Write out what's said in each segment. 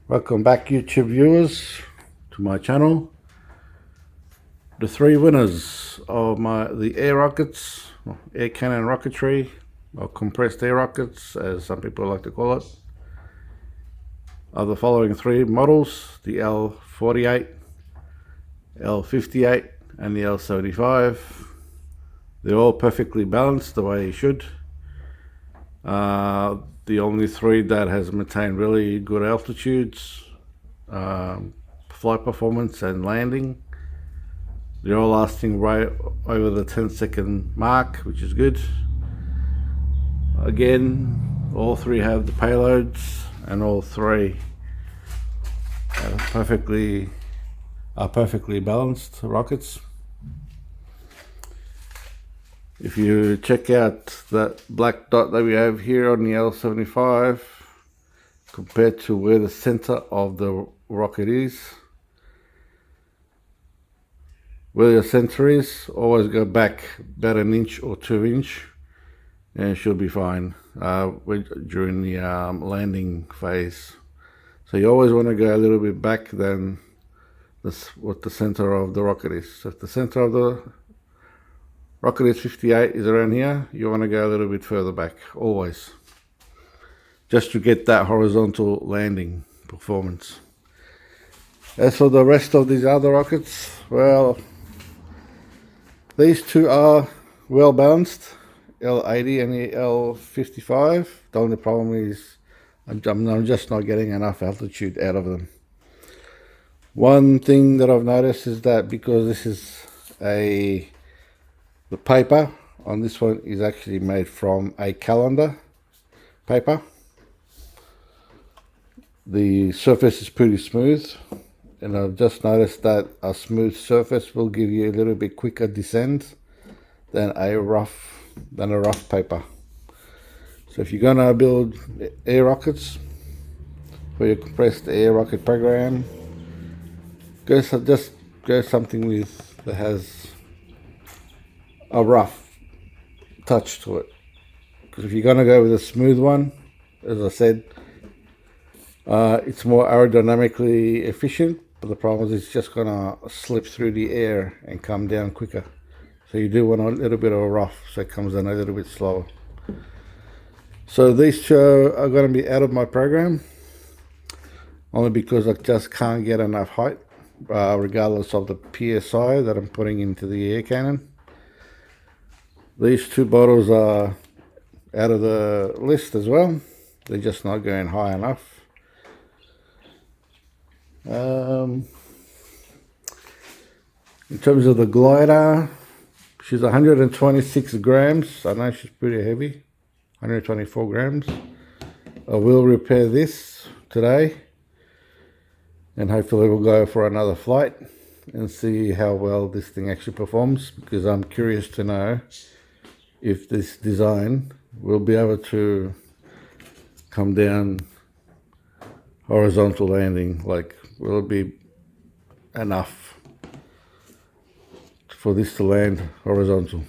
Welcome back, YouTube viewers, to my channel. The three winners of the air rockets, air cannon rocketry, or compressed air rockets, as some people like to call it, are the following three models: the L48, L58, and the L75. They're all perfectly balanced the way you should. The only three that has maintained really good altitudes, flight performance and landing. They're all lasting right over the 10-second mark, which is good. Again, all three have the payloads, and all three are perfectly balanced rockets. If you check out that black dot that we have here on the L75 compared to where the center of the rocket is, where your center is, always go back about an inch or 2 inches and it should be fine during the landing phase. So you always want to go a little bit back than what the center of the rocket is. So if the center of the rocket is 58 is around here, you want to go a little bit further back, always, just to get that horizontal landing performance. As for the rest of these other rockets, well, these two are well balanced, L80 and the L55. The only problem is I'm just not getting enough altitude out of them. One thing that I've noticed is that because this is the paper on this one is actually made from a calendar paper. The surface is pretty smooth, and I've just noticed that a smooth surface will give you a little bit quicker descent than a rough paper. So if you're gonna build air rockets for your compressed air rocket program, just go something that has a rough touch to it. Because if you're gonna go with a smooth one, as I said, it's more aerodynamically efficient, but the problem is it's just gonna slip through the air and come down quicker. So you do want a little bit of a rough, so it comes down a little bit slower. So these two are going to be out of my program, only because I just can't get enough height, regardless of the PSI that I'm putting into the air cannon. These two bottles are out of the list as well. They're just not going high enough. In terms of the glider, she's 126 grams. I know she's pretty heavy, 124 grams. I will repair this today, and hopefully we'll go for another flight and see how well this thing actually performs, because I'm curious to know if this design will be able to come down horizontal landing. Like, will it be enough for this to land horizontal?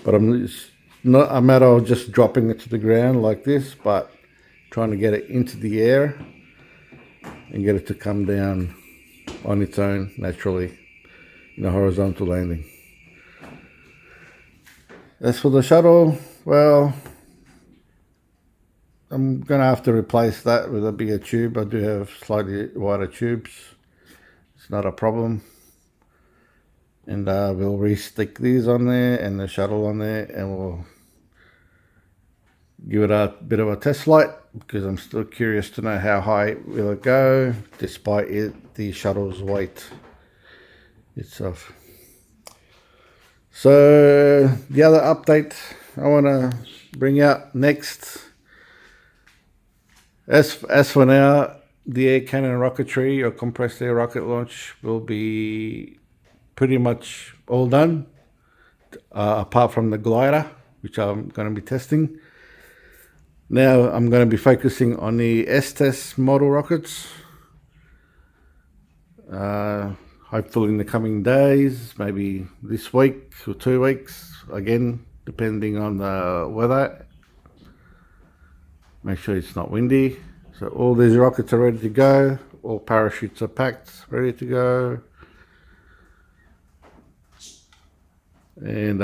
But it's not a matter of just dropping it to the ground like this, but trying to get it into the air and get it to come down on its own naturally in a horizontal landing. As for the shuttle, well, I'm gonna have to replace that with a bigger tube. I do have slightly wider tubes. It's not a problem. And we'll re-stick these on there and the shuttle on there, and we'll give it a bit of a test flight, because I'm still curious to know how high will it go despite the shuttle's weight itself. So the other update I want to bring out next, as for now, the air cannon rocketry or compressed air rocket launch will be pretty much all done, apart from the glider, which I'm going to be testing. Now I'm going to be focusing on the Estes model rockets. Hopefully in the coming days, maybe this week or 2 weeks, again, depending on the weather. Make sure it's not windy, So all these rockets are ready to go. All parachutes are packed, ready to go. And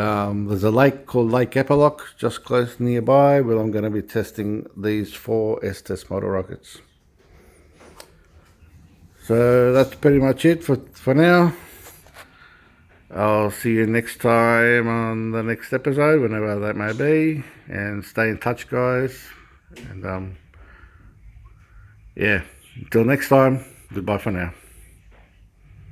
there's a lake called Lake Epilogue just close nearby where I'm going to be testing these 4 S-Test model rockets. So that's pretty much it for now. I'll see you next time on the next episode, whenever that may be. And stay in touch, guys. And yeah, until next time, goodbye for now.